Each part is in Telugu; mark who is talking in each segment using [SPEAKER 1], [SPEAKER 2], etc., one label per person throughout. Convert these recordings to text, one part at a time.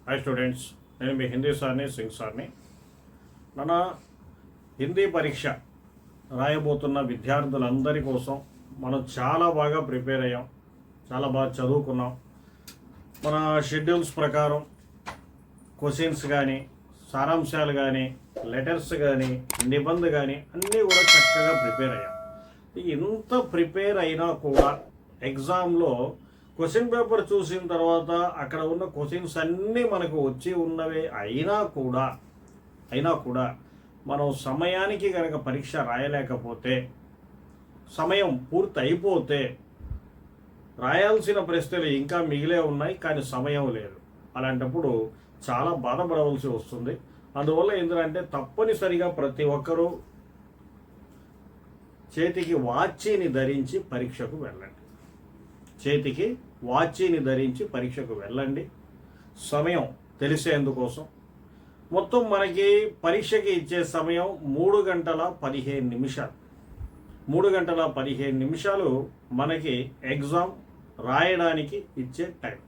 [SPEAKER 1] హాయ్ స్టూడెంట్స్, నేను మీ హిందీ సార్ని సింగ్ సార్ని. మన హిందీ పరీక్ష రాయబోతున్న విద్యార్థులందరి కోసం మనం చాలా బాగా ప్రిపేర్ అయ్యాం, చాలా బాగా చదువుకున్నాం. మన షెడ్యూల్స్ ప్రకారం క్వశ్చన్స్ కానీ, సారాంశాలు కానీ, లెటర్స్ కానీ, నిబంధ కానీ అన్నీ కూడా చక్కగా ప్రిపేర్ అయ్యాం. ఇంత ప్రిపేర్ అయినా కూడా ఎగ్జామ్లో క్వశ్చన్ పేపర్ చూసిన తర్వాత అక్కడ ఉన్న క్వశ్చన్స్ అన్నీ మనకు వచ్చి ఉన్నవే అయినా కూడా మనం సమయానికి కనుక పరీక్ష రాయలేకపోతే, సమయం పూర్తి అయిపోతే, రాయాల్సిన ప్రశ్నలు ఇంకా మిగిలే ఉన్నాయి కానీ సమయం లేదు, అలాంటప్పుడు చాలా బాధపడవలసి వస్తుంది. అందువల్ల ఏంటంటే తప్పనిసరిగా ప్రతి ఒక్కరూ చేతికి వాచీని ధరించి పరీక్షకు వెళ్ళండి. చేతికి వాచీని ధరించి పరీక్షకు వెళ్ళండి, సమయం తెలిసేందుకోసం. మొత్తం మనకి పరీక్షకి ఇచ్చే సమయం 3 గంటల 15 నిమిషాలు. 3 గంటల 15 నిమిషాలు మనకి ఎగ్జామ్ రాయడానికి ఇచ్చే టైం.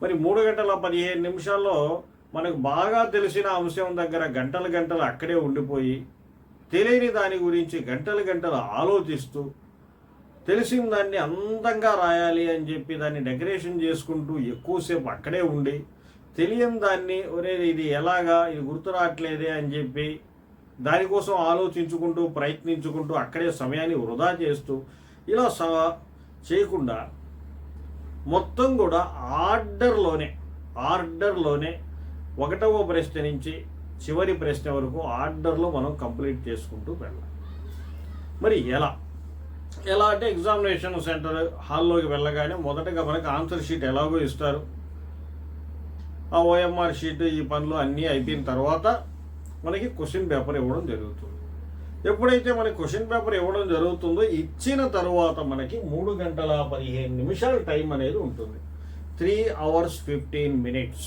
[SPEAKER 1] మరి 3 గంటల 15 నిమిషాల్లో మనకు బాగా తెలిసిన అంశం దగ్గర గంటలు అక్కడే ఉండిపోయి, తెలియని దాని గురించి గంటలు ఆలోచిస్తూ, తెలిసిన దాన్ని అందంగా రాయాలి అని చెప్పి దాన్ని డెకరేషన్ చేసుకుంటూ ఎక్కువసేపు అక్కడే ఉండి, తెలియని దాన్ని ఇది ఎలాగా, ఇది గుర్తు రావట్లేదే అని చెప్పి దానికోసం ఆలోచించుకుంటూ ప్రయత్నించుకుంటూ అక్కడే సమయాన్ని వృధా చేస్తూ, ఇలా చేయకుండా మొత్తం కూడా ఆర్డర్లోనే 1వ ప్రశ్న నుంచి చివరి ప్రశ్న వరకు ఆర్డర్లో మనం కంప్లీట్ చేసుకుంటూ వెళ్ళాలి. మరి ఎలా అంటే ఎగ్జామినేషన్ సెంటర్ హాల్లోకి వెళ్ళగానే మొదటగా మనకు ఆన్సర్ షీట్ ఎలాగో ఇస్తారు. ఆ ఓఎంఆర్ షీట్, ఈ పనులు అన్నీ అయిపోయిన తర్వాత మనకి క్వశ్చన్ పేపర్ ఇవ్వడం జరుగుతుంది. ఎప్పుడైతే మనకి క్వశ్చన్ పేపర్ ఇవ్వడం జరుగుతుందో, ఇచ్చిన తర్వాత మనకి 3 గంటల 15 నిమిషాల టైం అనేది ఉంటుంది. 3 hours 15 minutes.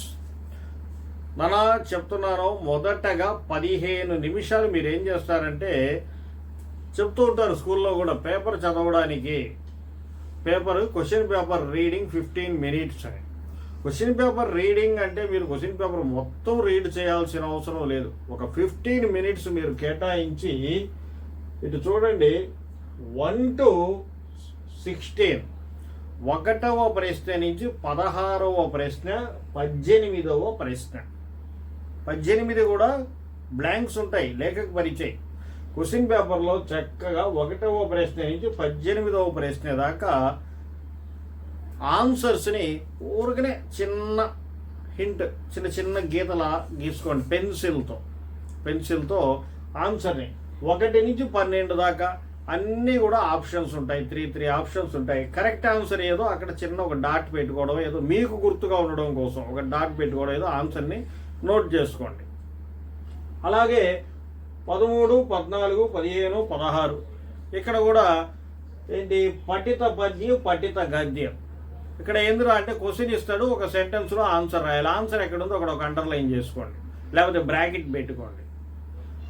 [SPEAKER 1] నానా చెప్తున్నాను, మొదటగా 15 నిమిషాలు మీరు ఏం చేస్తారంటే, చెప్తూ ఉంటారు స్కూల్లో కూడా, పేపర్ చదవడానికి క్వశ్చన్ పేపర్ రీడింగ్ 15 minutes అని. క్వశ్చన్ పేపర్ రీడింగ్ అంటే మీరు క్వశ్చన్ పేపర్ మొత్తం రీడ్ చేయాల్సిన అవసరం లేదు. ఒక 15 minutes మీరు కేటాయించి, ఇటు చూడండి, 1 to 16, 1వ ప్రశ్న నుంచి 16వ ప్రశ్న, 18వ ప్రశ్న. 18 కూడా బ్లాంక్స్ ఉంటాయి, లేఖకు పరిచయం. క్వశ్చన్ పేపర్లో చక్కగా 1వ ప్రశ్న నుంచి 18వ ప్రశ్న దాకా ఆన్సర్స్ని ఊరికనే చిన్న హింట్, చిన్న గీతలా గీసుకోండి పెన్సిల్తో ఆన్సర్ని 1 నుంచి 12 దాకా అన్నీ కూడా ఆప్షన్స్ ఉంటాయి. 3 ఆప్షన్స్ ఉంటాయి. కరెక్ట్ ఆన్సర్ ఏదో అక్కడ చిన్న ఒక డాట్ పెట్టుకోవడం, ఏదో మీకు గుర్తుగా ఉండడం కోసం ఒక డాట్ పెట్టుకోవడం, ఏదో ఆన్సర్ని నోట్ చేసుకోండి. అలాగే 13, 14, 15, 16 ఇక్కడ కూడా ఏంటి, పఠిత పద్యం, పఠిత గద్యం. ఇక్కడ ఎందుకు అంటే క్వశ్చన్ ఇస్తాడు, ఒక సెంటెన్స్లో ఆన్సర్ రాయాలి. ఆన్సర్ ఎక్కడ ఉందో అక్కడ ఒక అండర్లైన్ చేసుకోండి, లేకపోతే బ్రాకెట్ పెట్టుకోండి.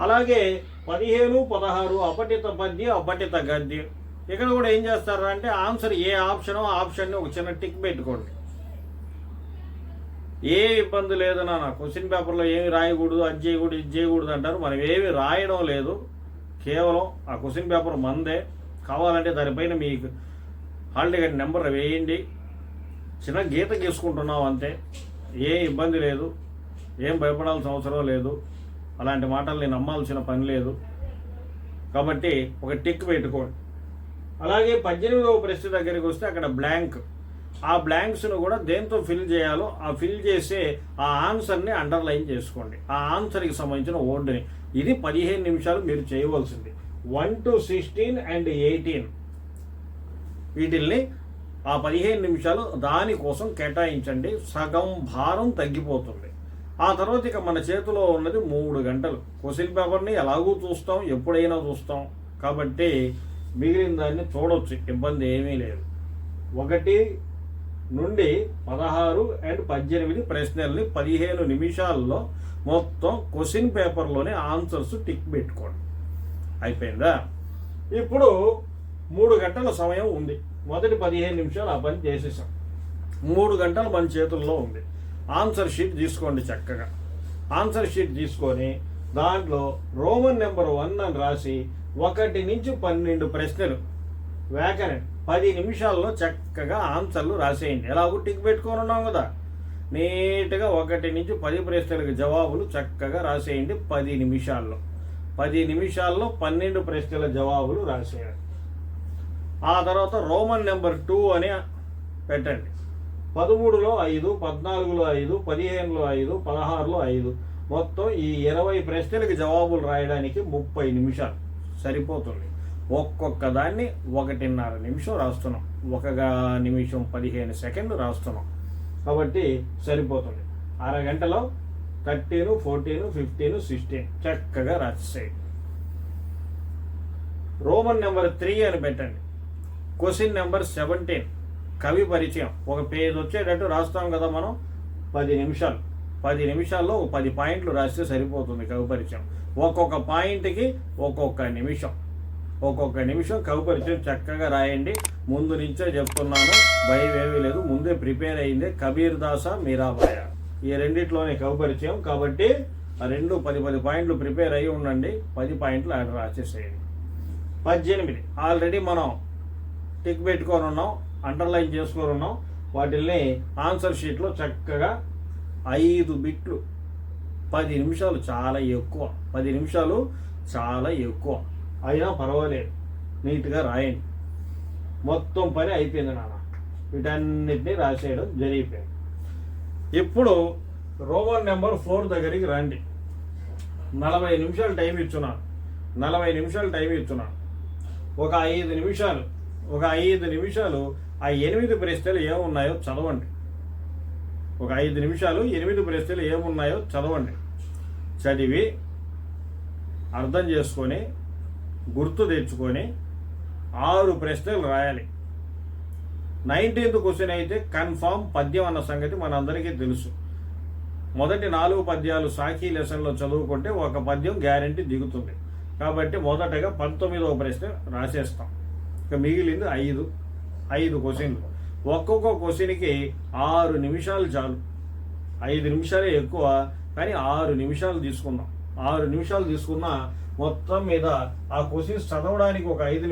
[SPEAKER 1] అలాగే 15, 16 అపఠిత పద్యం, అపఠిత గద్యం. ఇక్కడ కూడా ఏం చేస్తారు అంటే, ఆన్సర్ ఏ ఆప్షనో ఆప్షన్ని ఒక చిన్న టిక్ పెట్టుకోండి. ఏ ఇబ్బంది లేదు నాన్న, క్వశ్చన్ పేపర్లో ఏమి రాయకూడదు, అది చేయకూడదు, ఇది చేయకూడదు అంటారు. మనం ఏమి రాయడం లేదు, కేవలం ఆ క్వశ్చన్ పేపర్ మందే. కావాలంటే దానిపైన మీకు హాల్ టికెట్ నెంబర్ వేయండి, చిన్న గీత గీసుకుంటున్నాం అంతే, ఏ ఇబ్బంది లేదు, ఏం భయపడాల్సిన అవసరం లేదు, అలాంటి మాటల్ని నమ్మాల్సిన పని లేదు. కాబట్టి ఒక టిక్ పెట్టుకోండి. అలాగే 18వ ప్రశ్న దగ్గరికి వస్తే అక్కడ బ్లాంక్. ఆ బ్లాంక్స్ను కూడా దేంతో ఫిల్ చేయాలో ఆ ఫిల్ చేసే ఆ ఆన్సర్ని అండర్లైన్ చేసుకోండి, ఆ ఆన్సర్కి సంబంధించిన వర్డ్ని. ఇది 15 నిమిషాలు మీరు చేయవలసింది. 1 to 16 and 18 వీటిల్ని ఆ 15 నిమిషాలు దానికోసం కేటాయించండి. సగం భారం తగ్గిపోతుంది. ఆ తర్వాత ఇక మన చేతిలో ఉన్నది 3 గంటలు. క్వశ్చన్ పేపర్ని ఎలాగూ చూస్తాం, ఎప్పుడైనా చూస్తాం, కాబట్టి మిగిలిన దాన్ని చూడవచ్చు, ఇబ్బంది ఏమీ లేదు. 1 నుండి 16 and 18 ప్రశ్నల్ని 15 నిమిషాల్లో మొత్తం క్వశ్చన్ పేపర్లోనే ఆన్సర్స్ టిక్ పెట్టుకోండి. అయిపోయిందా? ఇప్పుడు 3 గంటల సమయం ఉంది. మొదటి 15 నిమిషాలు ఆ పని చేసేసాం. 3 గంటలు మన చేతుల్లో ఉంది. ఆన్సర్ షీట్ తీసుకోండి. చక్కగా ఆన్సర్ షీట్ తీసుకొని దాంట్లో రోమన్ నెంబర్ 1 అని రాసి 1 నుంచి 12 ప్రశ్నలు వ్యాకరణం 10 నిమిషాల్లో చక్కగా ఆన్సర్లు రాసేయండి. ఎలాగో టిక్ పెట్టుకొని ఉన్నాం కదా, నీట్గా 1 నుంచి 10 ప్రశ్నలకు జవాబులు చక్కగా రాసేయండి 10 నిమిషాల్లో. 10 నిమిషాల్లో 12 ప్రశ్నల జవాబులు రాసేయాలి. ఆ తర్వాత రోమన్ నెంబర్ 2 అని పెట్టండి. 13లో 5, 14లో 5, 15లో 5, 16లో 5, మొత్తం ఈ 20 ప్రశ్నలకు జవాబులు రాయడానికి 30 నిమిషాలు సరిపోతుంది. ఒక్కొక్క దాన్ని 1.5 నిమిషం రాస్తున్నాం, 1 నిమిషం 15 సెకండ్లు రాస్తున్నాం కాబట్టి సరిపోతుంది. అరగంటలో 13, 14, 15, 16 చక్కగా రాసేయండి. రోమన్ నెంబర్ 3 అని పెట్టండి. క్వశ్చన్ నెంబర్ 17 కవి పరిచయం. ఒక పేజ్ వచ్చేటట్టు రాస్తాం కదా మనం. 10 నిమిషాలు, 10 నిమిషాల్లో 10 పాయింట్లు రాస్తే సరిపోతుంది కవి పరిచయం. ఒక్కొక్క పాయింట్కి ఒక్కొక్క నిమిషం, ఒక్కొక్క నిమిషం కవి పరిచయం చక్కగా రాయండి. ముందు నుంచే చెప్తున్నాను, భయం ఏమీ లేదు, ముందే ప్రిపేర్ అయిందే. కబీర్ దాస, మీరాబాయ ఈ రెండిట్లోనే కవి పరిచయం కాబట్టి ఆ 10 పాయింట్లు ప్రిపేర్ అయ్యి ఉండండి. 10 పాయింట్లు ఆడ రాసేసేయండి. 18 ఆల్రెడీ మనం టిక్ పెట్టుకొని ఉన్నాం, అండర్లైన్ చేసుకొని ఉన్నాం. వాటిల్ని ఆన్సర్ షీట్లో చక్కగా 5 బిట్లు. 10 నిమిషాలు చాలా ఎక్కువ, 10 నిమిషాలు చాలా ఎక్కువ అయినా పర్వాలేదు, నీట్గా రాయండి. మొత్తం పని అయిపోయింది నాన్న, వీటన్నిటినీ రాసేయడం జరిగిపోయింది. ఇప్పుడు రోమన్ నెంబర్ 4 దగ్గరికి రండి. 40 నిమిషాలు టైం ఇచ్చున్నాను, 40 నిమిషాలు టైం ఇచ్చున్నాను. ఒక 5 నిమిషాలు ఆ 8 ప్రశ్నలు ఏమున్నాయో చదవండి. ఒక 5 నిమిషాలు 8 ప్రశ్నలు ఏమున్నాయో చదవండి. చదివి అర్థం చేసుకొని గుర్తు తెచ్చుకొని 6 ప్రశ్నలు రాయాలి. 19th క్వశ్చన్ అయితే కన్ఫామ్ పద్యం అన్న సంగతి మనందరికీ తెలుసు. మొదటి 4 పద్యాలు సాఖీ లెసన్లో చదువుకుంటే ఒక పద్యం గ్యారంటీ దిగుతుంది. కాబట్టి మొదటగా 19వ ప్రశ్న రాసేస్తాం. ఇక మిగిలింది 5 క్వశ్చన్లు. ఒక్కొక్క క్వశ్చన్కి 6 నిమిషాలు చాలు. 5 నిమిషాలే ఎక్కువ, కానీ 6 నిమిషాలు తీసుకుందాం. 6 నిమిషాలు తీసుకున్నా మొత్తం మీద ఆ క్వశ్చన్స్ చదవడానికి ఒక 5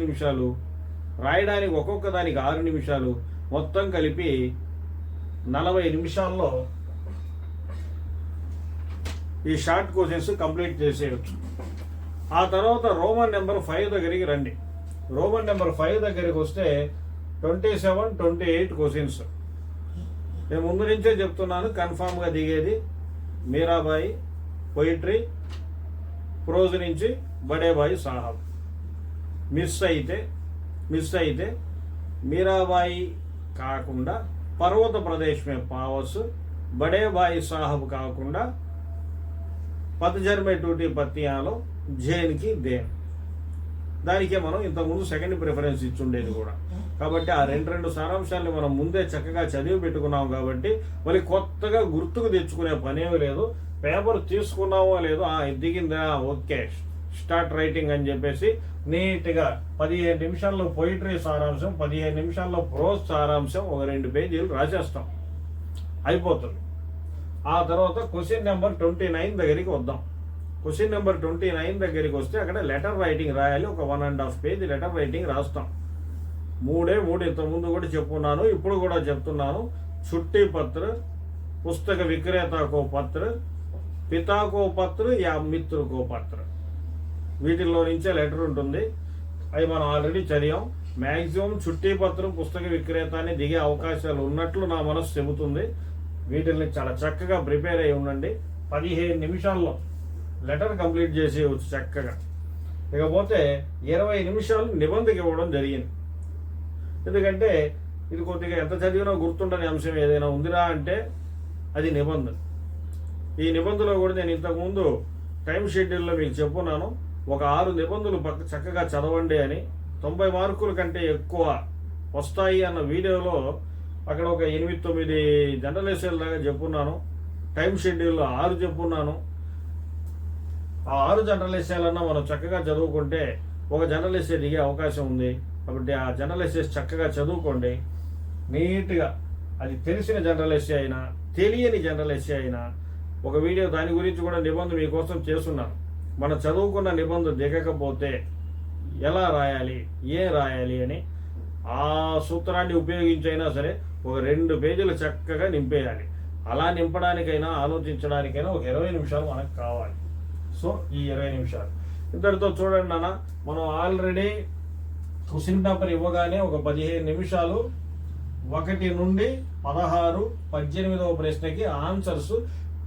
[SPEAKER 1] నిమిషాలు, రాయడానికి ఒక్కొక్క దానికి 6 నిమిషాలు, మొత్తం కలిపి 40 నిమిషాల్లో ఈ షార్ట్ క్వశ్చన్స్ కంప్లీట్ చేసేయచ్చు. ఆ తర్వాత రోమన్ నెంబర్ 5 దగ్గరికి రండి. రోమన్ నెంబర్ 5 దగ్గరికి వస్తే 27, 28 క్వశ్చన్స్. నేను ముందు నుంచే చెప్తున్నాను, కన్ఫామ్గా దిగేది మీరాబాయి పోయిట్రీ, ప్రోజ్ నుంచి బడేబాయి సాహబ్. మిస్ అయితే మీరాబాయి కాకుండా పర్వత ప్రదేశ్ మే పావస్, బడేబాయి సాహబ్ కాకుండా పతఝర్ మే టూటీ పత్తియాలో జైన్కి దేన్. దానికే మనం ఇంతకుముందు సెకండ్ ప్రిఫరెన్స్ ఇచ్చుండేది కూడా. కాబట్టి ఆ 2 సారాంశాలని మనం ముందే చక్కగా చదివి పెట్టుకున్నాం కాబట్టి మళ్ళీ కొత్తగా గుర్తుకు తెచ్చుకునే పనేమీ లేదు. పేపర్ తీసుకున్నామో లేదో దిగిందా, ఓకే స్టార్ట్ రైటింగ్ అని చెప్పేసి నీట్గా 15 నిమిషాల్లో పోయిటరీ సారాంశం, 15 నిమిషాల్లో ప్రోజ్ సారాంశం, ఒక 2 పేజీలు రాసేస్తాం, అయిపోతుంది. ఆ తర్వాత క్వశ్చన్ నెంబర్ 29 దగ్గరికి వద్దాం. క్వశ్చన్ నెంబర్ 29 దగ్గరికి వస్తే అక్కడ లెటర్ రైటింగ్ రాయాలి. ఒక 1.5 పేజ్ లెటర్ రైటింగ్ రాస్తాం. 3 ఇంతకుముందు కూడా చెప్పున్నాను, ఇప్పుడు కూడా చెప్తున్నాను. छुट्टी पत्र, पुस्तक विक्रेता को पत्र, पिता को पत्र या मित्र को पत्र, వీటిల్లో నుంచే లెటర్ ఉంటుంది. అవి మనం ఆల్రెడీ చదివాం. మ్యాక్సిమం చుట్టి పత్రం, పుస్తక విక్రేత అని దిగే అవకాశాలు ఉన్నట్లు నా మనసు చెబుతుంది. వీటిల్ని చాలా చక్కగా ప్రిపేర్ అయి ఉండండి. 15 నిమిషాల్లో లెటర్ కంప్లీట్ చేసేయవచ్చు చక్కగా. ఇకపోతే 20 నిమిషాలు నిబంధనకి ఇవ్వడం జరిగింది. ఎందుకంటే ఇది కొద్దిగా ఎంత చదివినా గుర్తుండని అంశం ఏదైనా ఉందిరా అంటే అది నిబంధన. ఈ నిబంధనలో కూడా నేను ఇంతకుముందు టైం షెడ్యూల్లో మీకు చెప్పున్నాను, ఒక 6 నిబంధనలు చక్కగా చదవండి అని. 90 మార్కుల కంటే ఎక్కువ వస్తాయి అన్న వీడియోలో అక్కడ ఒక 8-9 జనరల్ ఎస్సేల దాకా చెప్పున్నాను. టైం షెడ్యూల్లో 6 చెప్పున్నాను. ఆ 6 జనరల్ ఎస్సేలన్నా మనం చక్కగా చదువుకుంటే ఒక జనరల్ ఎస్సే దిగే అవకాశం ఉంది. కాబట్టి ఆ జనరల్ ఎస్సేస్ చక్కగా చదువుకోండి. నీట్గా అది తెలిసిన జనరల్ ఎస్ఏ అయినా తెలియని జనరల్ ఎస్ఏ అయినా ఒక వీడియో దాని గురించి కూడా నిబంధన మీకోసం చేస్తున్నాను. మనం చదువుకున్న నిబంధన దిగకపోతే ఎలా రాయాలి, ఏం రాయాలి అని ఆ సూత్రాన్ని ఉపయోగించైనా సరే ఒక 2 పేజీలు చక్కగా నింపేయాలి. అలా నింపడానికైనా ఆలోచించడానికైనా ఒక 20 నిమిషాలు మనకు కావాలి. సో ఈ 20 నిమిషాలు ఇంతటితో చూడండి నాన్న, మనం ఆల్రెడీ క్వశ్చన్ పేపర్ ఇవ్వగానే ఒక 15 నిమిషాలు 1 నుండి 16, 18వ ప్రశ్నకి ఆన్సర్స్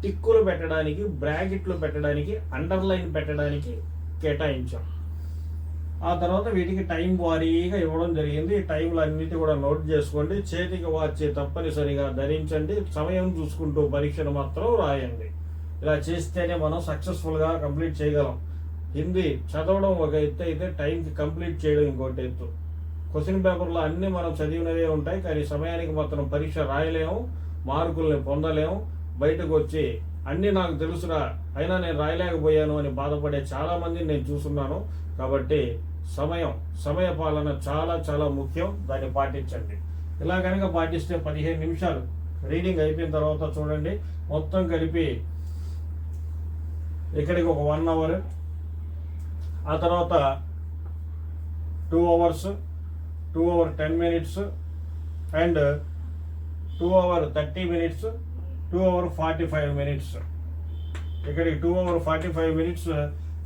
[SPEAKER 1] టిక్కులు పెట్టడానికి, బ్రాకెట్లు పెట్టడానికి, అండర్లైన్ పెట్టడానికి కేటాయించాం. ఆ తర్వాత వీటికి టైం వారీగా ఇవ్వడం జరిగింది. ఈ టైంలు అన్నిటి కూడా నోట్ చేసుకోండి. చేతికి వాచ్ తప్పనిసరిగా ధరించండి. సమయం చూసుకుంటూ పరీక్షను మాత్రం రాయండి. ఇలా చేస్తేనే మనం సక్సెస్ఫుల్గా కంప్లీట్ చేయగలం. హిందీ చదవడం ఒక ఎత్తు అయితే టైంకి కంప్లీట్ చేయడం ఇంకోటి ఎత్తు. క్వశ్చన్ పేపర్లో అన్నీ మనం చదివినవే ఉంటాయి, కానీ సమయానికి మాత్రం పరీక్ష రాయలేము, మార్కుల్ని పొందలేము. బయటకు వచ్చి అన్నీ నాకు తెలుసురా అయినా నేను రాయలేకపోయాను అని బాధపడే చాలామందిని నేను చూస్తున్నాను. కాబట్టి సమయ పాలన చాలా చాలా ముఖ్యం. దాన్ని పాటించండి. ఇలా కనుక పాటిస్తే 15 నిమిషాలు రీడింగ్ అయిపోయిన తర్వాత చూడండి, మొత్తం కలిపి ఇక్కడికి ఒక 1 అవర్, ఆ తర్వాత 2 hours, 2 hour 10 minutes and 2 hour 30 minutes, 2 hour 45 minutes. ఇక్కడికి 2 hour 45 minutes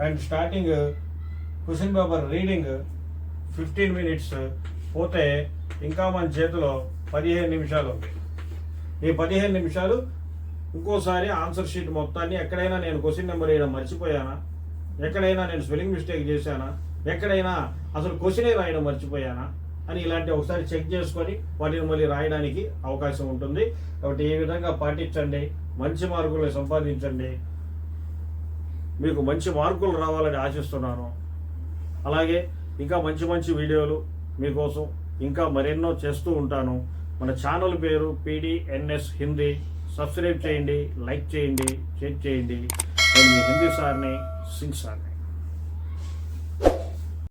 [SPEAKER 1] and starting question paper reading 15 minutes పోతే ఇంకా మన చేతిలో 15 నిమిషాలు ఉంది. ఈ 15 నిమిషాలు ఇంకోసారి ఆన్సర్ షీట్ మొత్తాన్ని ఎక్కడైనా నేను క్వశ్చన్ నెంబర్ వేయడం మర్చిపోయానా, ఎక్కడైనా నేను స్పెల్లింగ్ మిస్టేక్ చేశానా, ఎక్కడైనా అసలు క్వశ్చనే రాయడం మర్చిపోయానా అని ఇలాంటి ఒకసారి చెక్ చేసుకొని వాటిని మళ్ళీ రాయడానికి అవకాశం ఉంటుంది. కాబట్టి ఈ విధంగా పాటించండి, మంచి మార్కులు సంపాదించండి. మీకు మంచి మార్కులు రావాలని ఆశిస్తున్నాను. అలాగే ఇంకా మంచి మంచి వీడియోలు మీకోసం ఇంకా మరెన్నో చేస్తూ ఉంటాను. మన ఛానల్ పేరు PDNS హిందీ. సబ్స్క్రైబ్ చేయండి, లైక్ చేయండి, షేర్ చేయండి. నేను మీ హిందీ సార్ని, సింగ్ సార్ని.